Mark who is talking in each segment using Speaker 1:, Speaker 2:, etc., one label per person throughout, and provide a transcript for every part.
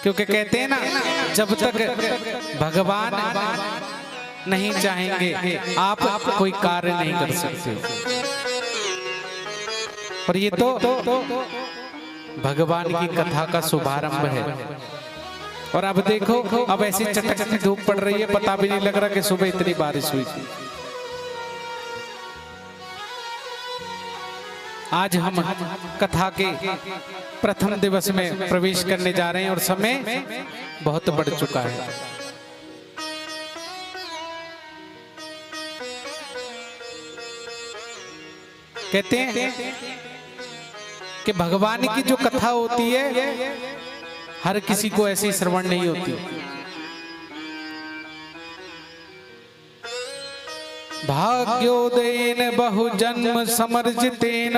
Speaker 1: क्योंकि कहते हैं ना, जब तक भगवान नहीं चाहेंगे आप कोई कार्य नहीं कर सकते। और ये तो भगवान की कथा का शुभारंभ है। और अब देखो, अब ऐसी चटकती धूप पड़ रही है, पता भी नहीं लग रहा कि सुबह इतनी बारिश हुई थी। आज हम कथा के प्रथम दिवस में प्रवेश करने जा रहे हैं और समय बहुत बढ़ चुका है। कहते हैं कि भगवान की जो कथा होती है हर किसी को ऐसी श्रवण नहीं होती। भाग्योदयेन बहु जन्म समर्जितेन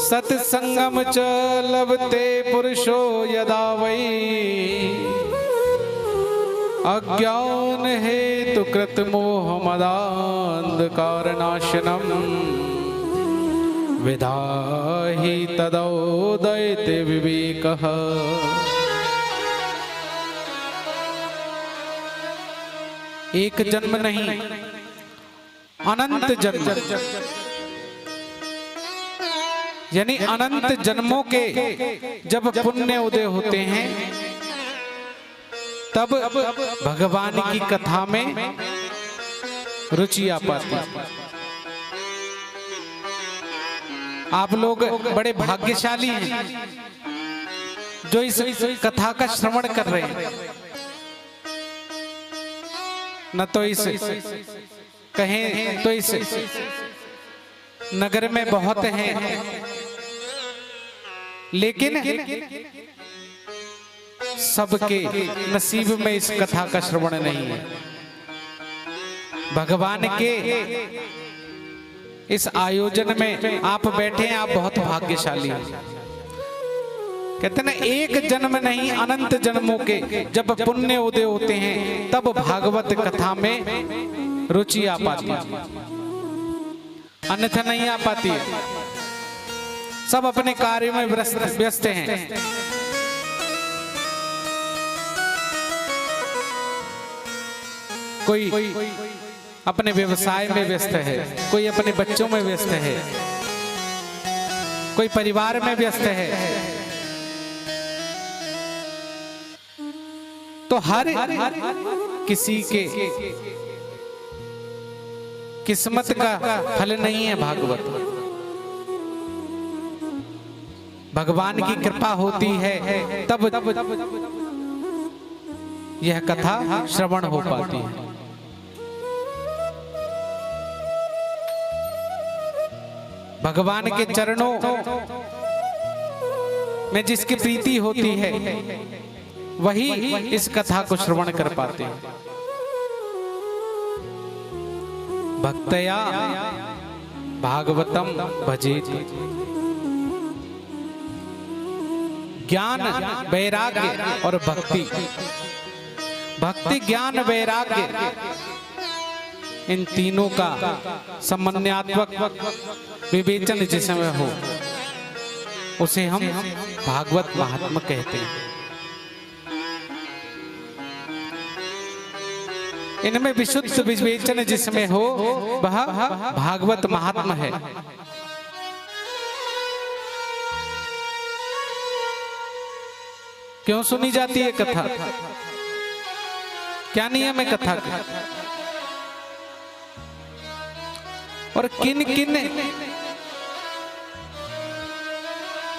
Speaker 1: सत्संगम च लभते पुरुषो यदा वै अज्ञान हेतु कृत मोह मदान्धकारनाशनम् विधाहि तदोदयते विवेकः। एक जन्म नहीं, अनंत जन्म, यानी अनंत जन्मों के जब पुण्य उदय होते हैं तब भगवान की कथा में रुचि आ पाती। आप लोग बड़े भाग्यशाली हैं जो इस कथा का श्रवण कर रहे हैं। न तो इस कहें तो इस नगर में बहुत हैं, लेकिन सबके नसीब में इस कथा का श्रवण नहीं है। भगवान के इस आयोजन में आप बैठे हैं, आप बहुत भाग्यशाली हैं। कहते ना, एक जन्म नहीं अनंत जन्मों के जब पुण्य उदय होते हैं तब भागवत कथा में रुचि आ पाती है, अन्यथा नहीं आ पाती है। सब अपने कार्य में व्यस्त हैं। कोई अपने व्यवसाय में व्यस्त है, कोई अपने बच्चों में व्यस्त है, कोई परिवार में व्यस्त है। तो हर किसी के किस्मत का फल नहीं है भागवत। भगवान की कृपा होती है तब यह कथा श्रवण हो पाती है। भगवान के चरणों में जिसकी प्रीति होती है वही इस कथा को श्रवण कर पाते हैं। भक्तया भागवतम भजेत। ज्ञान, वैराग्य और भक्ति, भक्ति ज्ञान वैराग्य, इन तीनों का समन्वयात्मक विवेचन जिसमें हो उसे हम भागवत महात्मा कहते हैं। इनमें विशुद्ध विवेचन जिसमें हो वह भागवत महात्मा है। क्यों सुनी जाती है कथा? क्या नियम है कथा का? और किन किन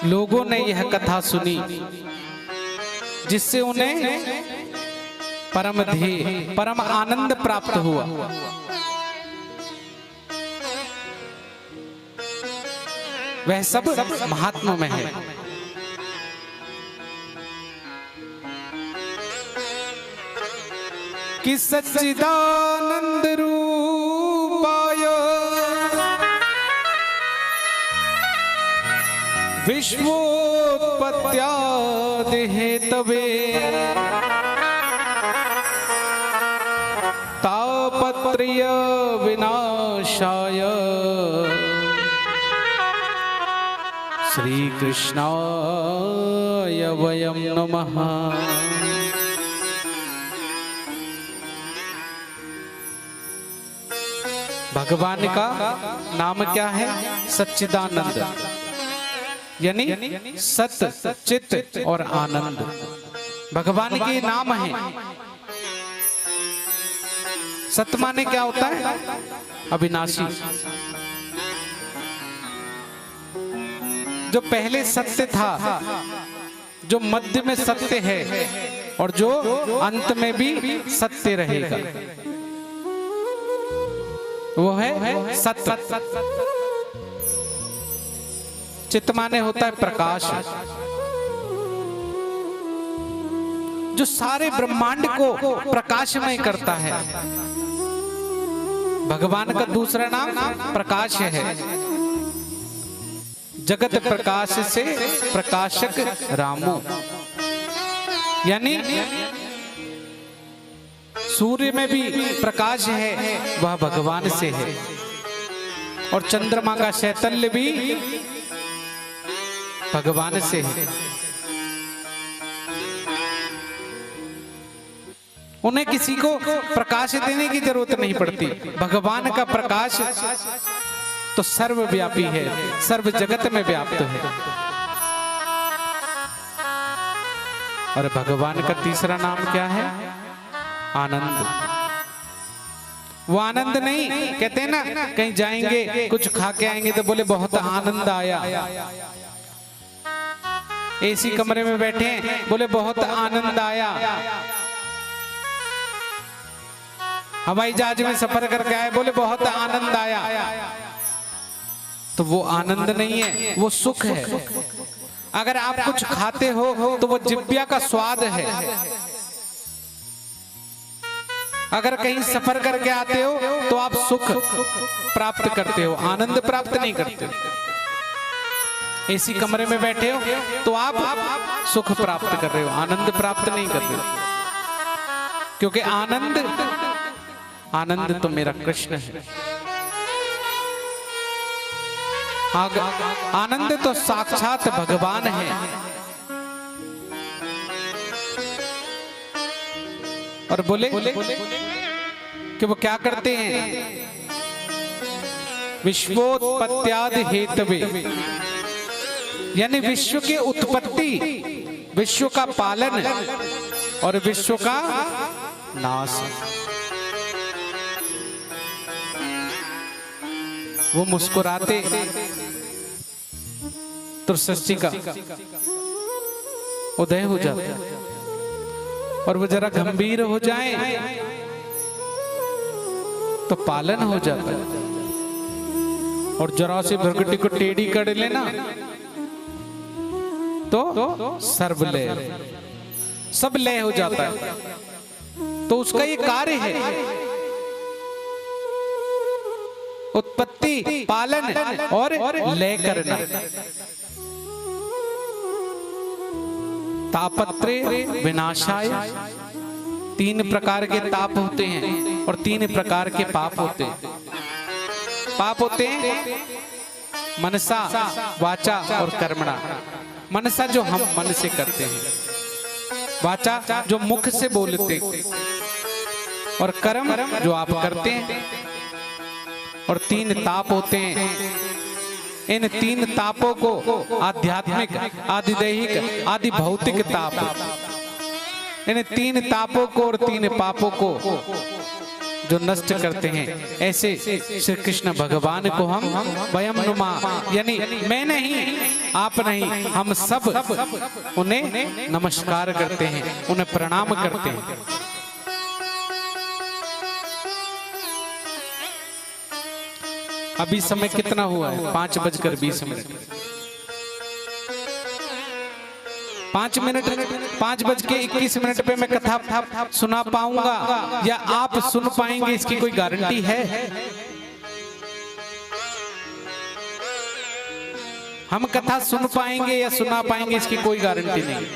Speaker 1: लोगों ने यह कथा सुनी जिससे उन्हें परम ध्येय, परम आनंद प्राप्त हुआ। वह सब महात्मा में है। कि सच्चिदानंद रूपाय विश्वोत्पत्त्यादि हेतवे तापत्रय विनाशाय श्री कृष्णाय वयं नमः। भगवान का नाम क्या है? सच्चिदानंद, यानी सत, चित और आनंद भगवान के नाम है। सत माने क्या होता है? अविनाशी। जो पहले सत्य था, जो मध्य में सत्य है और जो अंत में भी सत्य रहेगा, वो है सत्य। चित्त माने होता है प्रकाश, जो सारे ब्रह्मांड को प्रकाशमय करता है। भगवान का दूसरा नाम प्रकाश है। जगत प्रकाश से प्रकाशक रामो, यानी सूर्य में भी प्रकाश है, वह भगवान से है। और चंद्रमा का शैतल्य भी भगवान से है। उन्हें किसी को प्रकाश देने की जरूरत नहीं पड़ती। भगवान का प्रकाश तो सर्वव्यापी है, सर्व जगत में व्याप्त है। और भगवान का तीसरा नाम क्या है? आनंद। वो आनंद नहीं, कहते हैं ना कहीं जाएंगे कुछ खा के आएंगे तो बोले बहुत आनंद आया। एसी कमरे में बैठे हैं, बोले बहुत आनंद आया। हवाई जहाज में सफर करके आए, बोले बहुत आनंद आया। तो वो आनंद नहीं है, वो सुख है। अगर आप कुछ खाते हो तो वो जिह्वा का स्वाद है। अगर कहीं सफर करके आते हो तो आप सुख प्राप्त करते हो, आनंद प्राप्त नहीं करते। एसी कमरे में बैठे हो तो आप सुख प्राप्त कर रहे हो, आनंद प्राप्त नहीं कर रहे हो। क्योंकि आनंद तो मेरा कृष्ण है। आनंद तो साक्षात भगवान है। और बोले कि वो क्या करते हैं? विश्वोत्पत्त्यादि हेतवे, यानी विश्व की उत्पत्ति, विश्व का पालन और विश्व का नाश। वो मुस्कुराते तो सृष्टि का उदय हो जाता है, और वो जरा गंभीर हो जाए तो पालन हो जाता है। और जरा से भ्रगुटी को टेढ़ी कर लेना तो सर्वलय, सब लय हो जाता है। तो उसका ये कार्य है, उत्पत्ति, पालन और लय करना। तापत्रे विनाशाय, 3 प्रकार के ताप होते हैं और 3 प्रकार के पाप होते हैं। पाप होते हैं मनसा, वाचा और कर्मणा। मनसा जो हम मन से करते हैं, वाचा जो मुख से बोलते, और कर्म जो आप करते हैं। और 3 ताप होते हैं। इन 3 तापों को आध्यात्मिक, आदिदैहिक, आदि भौतिक ताप, इन 3 तापों को और 3 पापों को जो नष्ट करते हैं, ऐसे श्री कृष्ण भगवान को हम वयम नुमा, यानी मैं नहीं, आप नहीं, हम सब उन्हें नमस्कार करते हैं, उन्हें प्रणाम करते हैं। अभी समय कितना हुआ है? 5:20। 5:21 पे मैं कथा सुना पाऊंगा या आप सुन पाएंगे, इसकी कोई गारंटी है? हम कथा सुन पाएंगे या सुना पाएंगे, इसकी कोई गारंटी नहीं।